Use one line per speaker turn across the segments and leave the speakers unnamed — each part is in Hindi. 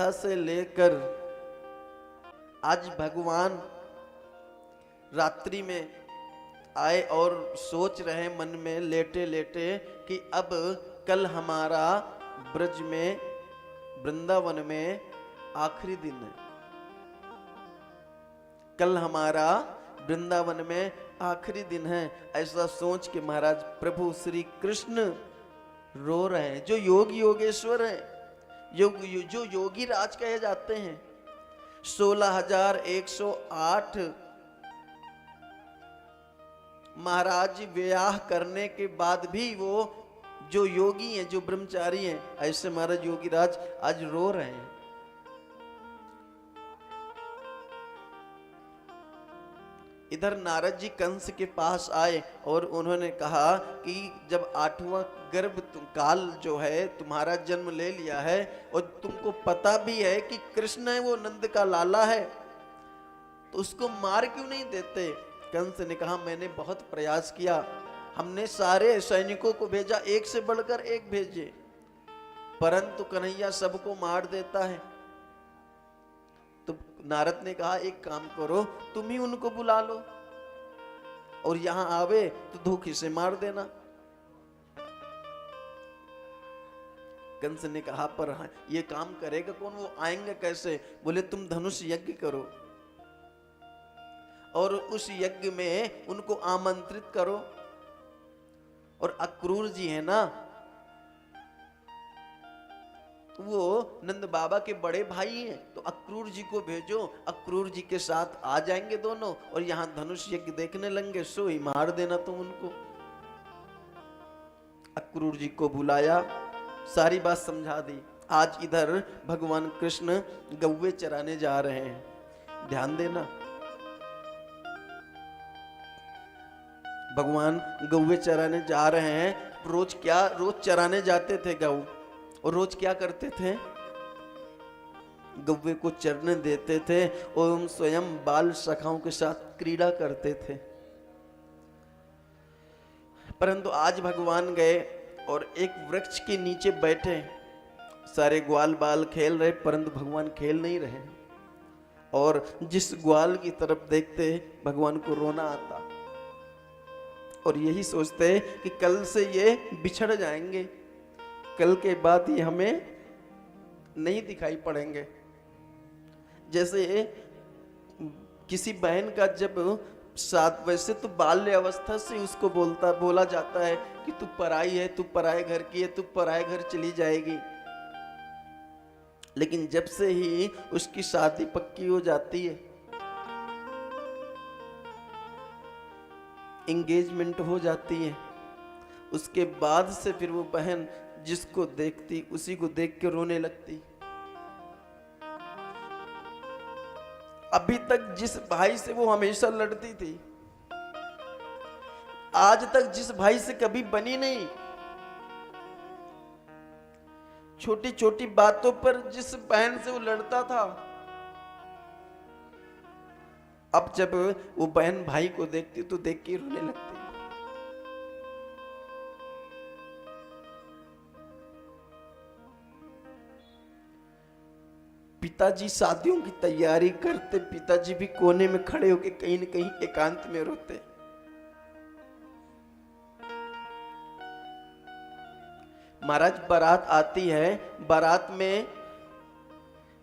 से लेकर आज भगवान रात्रि में आए और सोच रहे मन में लेटे लेटे कि अब कल हमारा ब्रज में वृंदावन में आखिरी दिन है। कल हमारा वृंदावन में आखिरी दिन है। ऐसा सोच के महाराज प्रभु श्री कृष्ण रो रहे हैं। जो योगी योगेश्वर हैं, जो योगी राज कहे जाते हैं, 16,108 महाराज विवाह करने के बाद भी वो जो योगी हैं, जो ब्रह्मचारी हैं, ऐसे महाराज योगी राज आज रो रहे हैं। इधर नारद जी कंस के पास आए और उन्होंने कहा कि जब 8वां गर्भ काल जो है तुम्हारा जन्म ले लिया है और तुमको पता भी है कि कृष्ण है वो नंद का लाला है, तो उसको मार क्यों नहीं देते? कंस ने कहा मैंने बहुत प्रयास किया, हमने सारे सैनिकों को भेजा, एक से बढ़कर एक भेजे, परंतु कन्हैया सबको मार देता है। तो नारद ने कहा एक काम करो, तुम ही उनको बुला लो और यहां आवे तो धोखे से मार देना। कंस ने कहा पर ये काम करेगा कौन, वो आएंगे कैसे? बोले तुम धनुष यज्ञ करो और उस यज्ञ में उनको आमंत्रित करो। और अक्रूर जी है ना, वो नंद बाबा के बड़े भाई हैं, तो अक्रूर जी को भेजो, अक्रूर जी के साथ आ जाएंगे दोनों और यहां धनुष यज्ञ देखने लगेंगे, सो ही मार देना तुम उनको। अक्रूर जी को बुलाया, सारी बात समझा दी। आज इधर भगवान कृष्ण गौवे चराने जा रहे हैं, ध्यान देना। भगवान गौवे चराने जा रहे हैं। रोज चराने जाते थे गौ, और रोज क्या करते थे? गौवे को चरने देते थे और स्वयं बाल सखाओं के साथ क्रीड़ा करते थे। परंतु आज भगवान गए और एक वृक्ष के नीचे बैठे, सारे ग्वाल बाल खेल रहे, परंतु भगवान खेल नहीं रहे। और जिस ग्वाल की तरफ देखते भगवान को रोना आता और यही सोचते कि कल से ये बिछड़ जाएंगे, कल के बाद ये हमें नहीं दिखाई पड़ेंगे। जैसे किसी बहन का जब साथ, वैसे तो बाल्य अवस्था से उसको बोला जाता है कि तू पराई है, तू पराए घर की है, तू पराए घर चली जाएगी। लेकिन जब से ही उसकी शादी पक्की हो जाती है, एंगेजमेंट हो जाती है, उसके बाद से फिर वो बहन जिसको देखती उसी को देख के रोने लगती। अभी तक जिस भाई से वो हमेशा लड़ती थी, आज तक जिस भाई से कभी बनी नहीं, छोटी छोटी बातों पर जिस बहन से वो लड़ता था, अब जब वो बहन भाई को देखती तो देख के रोने लगती। पिताजी शादियों की तैयारी करते, पिताजी भी कोने में खड़े होकर कहीं न कहीं एकांत में रोते। महाराज बारात आती है, बारात में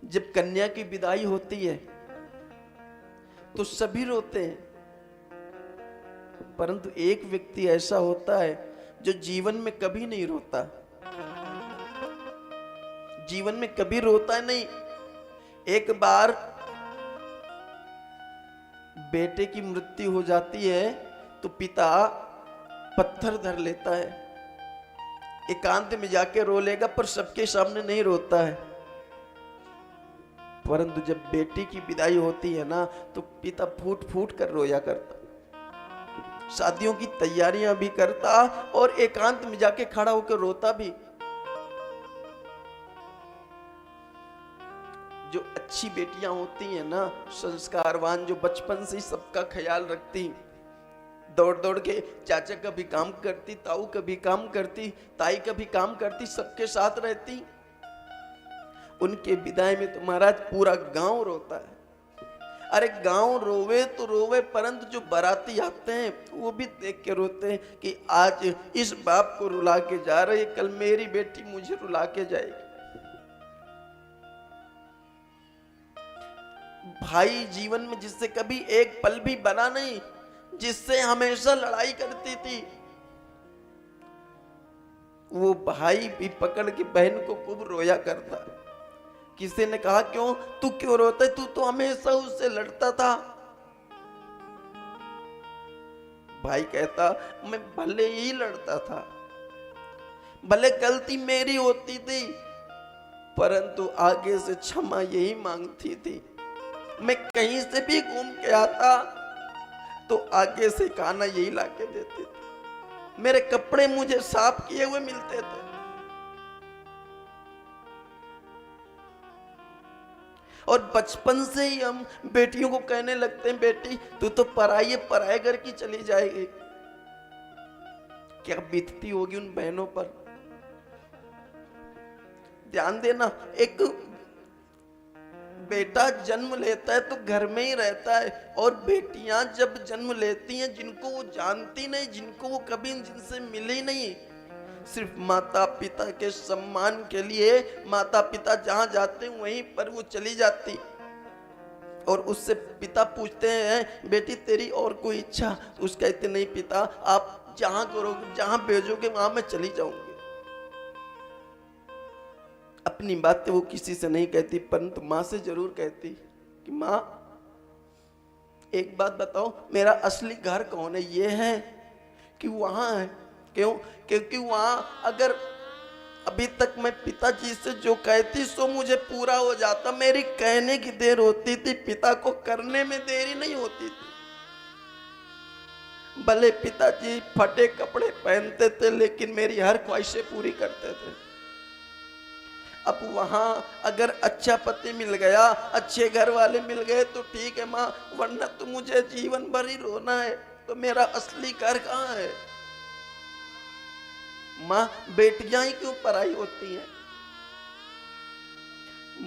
जब कन्या की विदाई होती है तो सभी रोते हैं, परंतु एक व्यक्ति ऐसा होता है जो जीवन में कभी नहीं रोता, जीवन में कभी रोता नहीं। एक बार बेटे की मृत्यु हो जाती है तो पिता पत्थर धर लेता है, एकांत में जाके रो लेगा, पर सबके सामने नहीं रोता है। परंतु जब बेटी की विदाई होती है ना, तो पिता फूट फूट कर रोया करता, शादियों की तैयारियां भी करता और एकांत में जाके खड़ा होकर रोता भी। जो अच्छी बेटियां होती हैं ना, संस्कारवान, जो बचपन से ही सबका ख्याल रखती, दौड़ दौड़ के चाचा का भी काम करती, ताऊ का भी काम करती, ताई का भी काम करती, सबके साथ रहती, उनके विदाई में तो महाराज पूरा गांव रोता है। अरे गांव रोवे तो रोवे, परंतु जो बाराती आते हैं वो भी देख के रोते हैं कि आज इस बाप को रुला के जा रहे, कल मेरी बेटी मुझे रुला के जाएगी। भाई जीवन में जिससे कभी एक पल भी बना नहीं, जिससे हमेशा लड़ाई करती थी, वो भाई भी पकड़ के बहन को खूब रोया करता। किसी ने कहा क्यों, तू क्यों रोता है, तू तो हमेशा उससे लड़ता था। भाई कहता मैं भले ही लड़ता था, भले गलती मेरी होती थी, परंतु आगे से क्षमा यही मांगती थी। मैं कहीं से भी घूम के आता तो आगे से खाना यही लाके देते थे, मेरे कपड़े मुझे साफ किए हुए मिलते थे। और बचपन से ही हम बेटियों को कहने लगते हैं, बेटी तू तो पराये घर की चली जाएगी। क्या बीतती होगी उन बहनों पर। ध्यान देना, एक बेटा जन्म लेता है तो घर में ही रहता है, और बेटियां जब जन्म लेती हैं, जिनको वो जानती नहीं, जिनको वो कभी जिनसे मिली नहीं, सिर्फ माता पिता के सम्मान के लिए माता पिता जहां जाते हैं वहीं पर वो चली जाती। और उससे पिता पूछते हैं बेटी तेरी और कोई इच्छा, तो उसका कहते नहीं पिता, आप जहां करोगे, जहां भेजोगे वहां मैं चली जाऊंगी। अपनी बातें वो किसी से नहीं कहती, परंतु माँ से जरूर कहती कि माँ एक बात बताओ, मेरा असली घर कौन है? ये है कि वहां है? क्यों? क्योंकि वहां अगर अभी तक मैं पिताजी से जो कहती सो मुझे पूरा हो जाता। मेरी कहने की देर होती थी, पिता को करने में देरी नहीं होती थी। भले पिताजी फटे कपड़े पहनते थे, लेकिन मेरी हर ख्वाहिशें पूरी करते थे। अब वहां अगर अच्छा पति मिल गया, अच्छे घर वाले मिल गए तो ठीक है माँ, वरना तो मुझे जीवन भर ही रोना है। तो मेरा असली घर कहाँ है? माँ बेटियां ही क्यों पराई होती हैं?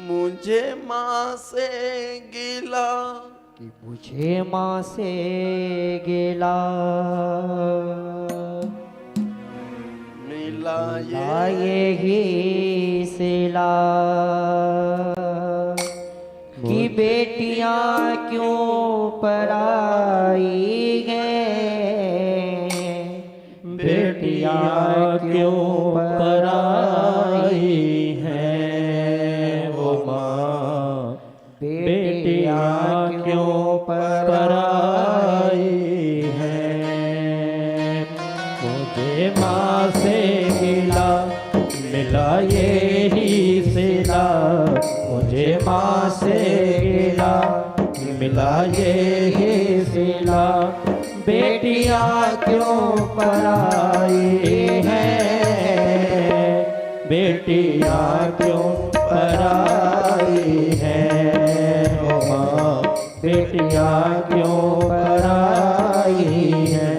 मुझे माँ से गिला
कि मुझे माँ से गिला
मिला
यही सिला कि बेटियां क्यों पराई हैं, बेटियां क्यों पराई हैं वो माँ, बेटियां क्यों पराई हैं। मुझे माँ से मिला यही सिला, मुझे माँ से मिला यही सिला, बेटियां क्यों पराई हैं, बेटियां क्यों पराई हैं ओ माँ, बेटियां क्यों पराई हैं।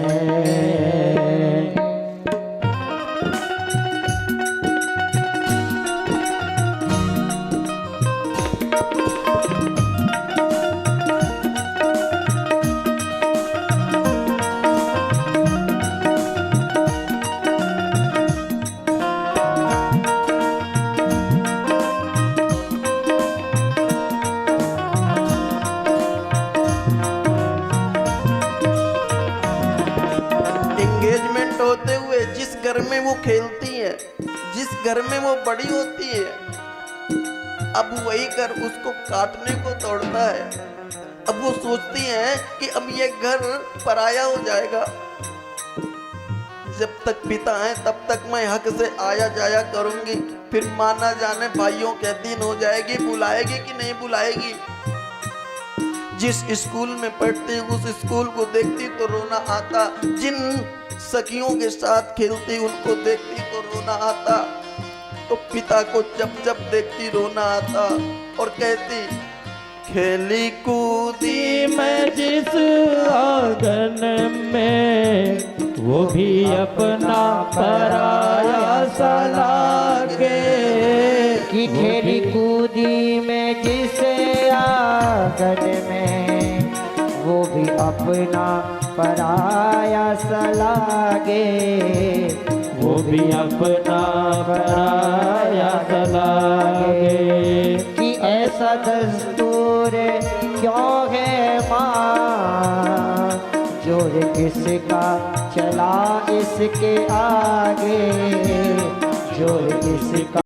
होते हुए जिस घर में वो खेलती है, जिस घर में वो बड़ी होती है, अब वही घर उसको काटने को दौड़ता है। अब वो सोचती है कि अब ये घर पराया हो जाएगा। जब तक पिता है तब तक मैं हक से आया जाया करूंगी, फिर माना जाने भाइयों के दिन हो जाएगी, बुलाएगी कि नहीं बुलाएगी। जिस स्कूल में पढ़ती उस स्कूल को देखती तो रोना आता, जिन सखियों के साथ खेलती उनको देखती तो रोना आता, तो पिता को जब जब देखती रोना आता और कहती खेली कूदी
मैं जिस आंगन में, वो भी अपना पराया सा लागे, कि खेली कूदी
बेटी में जिसे आंगन में वो भी अपना पराया सा लागे,
वो भी अपना पराया सा लागे।
कि ऐसा दस्तूर क्यों है माँ, जोर किसका चला इसके आगे, जोर किसका